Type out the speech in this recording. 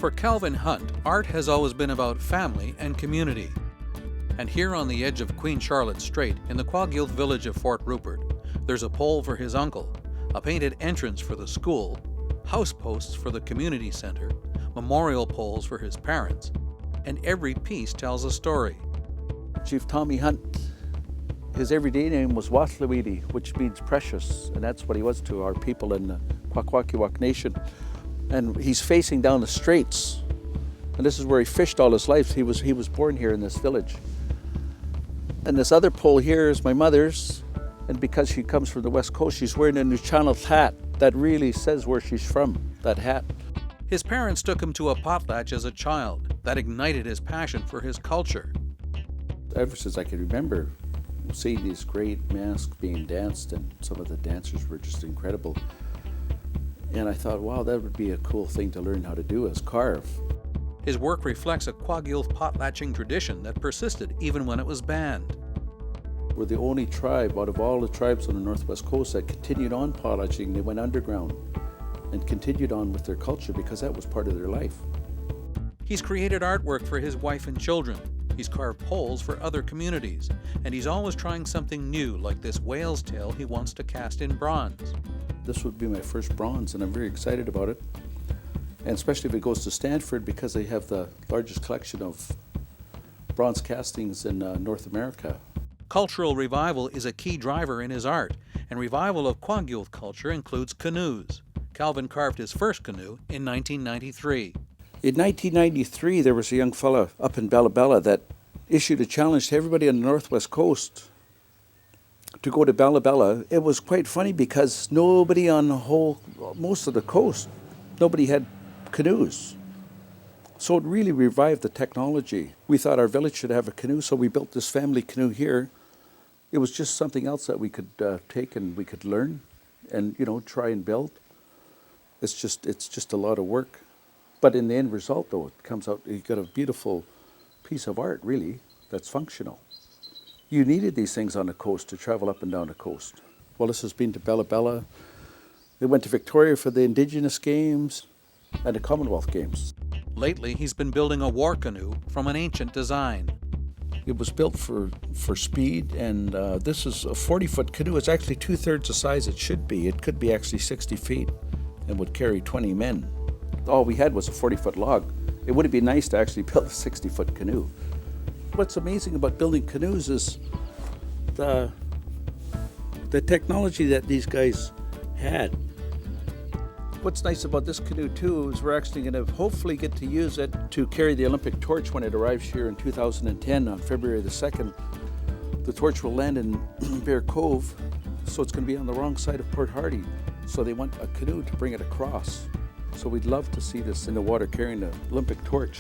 For Calvin Hunt, art has always been about family and community. And here on the edge of Queen Charlotte Strait, in the Kwakiutl village of Fort Rupert, there's a pole for his uncle, a painted entrance for the school, house posts for the community center, memorial poles for his parents, and every piece tells a story. Chief Tommy Hunt, his everyday name was Kwakiutl, which means precious, and that's what he was to our people in the Kwakiutl Nation. And he's facing down the straits, and this is where he fished all his life. He was born here in this village. And this other pole here is my mother's, and because she comes from the West Coast, she's wearing a Newchannel hat that really says where she's from, that hat. His parents took him to a potlatch as a child. That ignited his passion for his culture. Ever since I can remember, seeing these great masks being danced, and some of the dancers were just incredible. And I thought, wow, that would be a cool thing to learn how to do, is carve. His work reflects a Kwakiutl potlatching tradition that persisted even when it was banned. We're the only tribe out of all the tribes on the Northwest Coast that continued on potlatching. They went underground and continued on with their culture because that was part of their life. He's created artwork for his wife and children. He's carved poles for other communities, and he's always trying something new, like this whale's tail he wants to cast in bronze. This would be my first bronze, and I'm very excited about it. And especially if it goes to Stanford, because they have the largest collection of bronze castings in North America. Cultural revival is a key driver in his art, and revival of Kwakiutl culture includes canoes. Calvin carved his first canoe in 1993. In 1993, there was a young fella up in Bella Bella that issued a challenge to everybody on the Northwest Coast to go to Bella Bella. It was quite funny because nobody on most of the coast, nobody had canoes. So it really revived the technology. We thought our village should have a canoe, so we built this family canoe here. It was just something else that we could take and we could learn and, try and build. It's just a lot of work. But in the end result, though, it comes out, you got a beautiful piece of art, really, that's functional. You needed these things on the coast to travel up and down the coast. Well, this has been to Bella Bella. They went to Victoria for the Indigenous Games and the Commonwealth Games. Lately, he's been building a war canoe from an ancient design. It was built for speed, and this is a 40-foot canoe. It's actually 2/3 the size it should be. It could be actually 60 feet and would carry 20 men. All we had was a 40-foot log. It would have been nice to actually build a 60-foot canoe. What's amazing about building canoes is the technology that these guys had. What's nice about this canoe too is we're actually going to hopefully get to use it to carry the Olympic torch when it arrives here in 2010 on February the 2nd. The torch will land in Bear Cove, so it's going to be on the wrong side of Port Hardy. So they want a canoe to bring it across. So we'd love to see this in the water carrying the Olympic torch.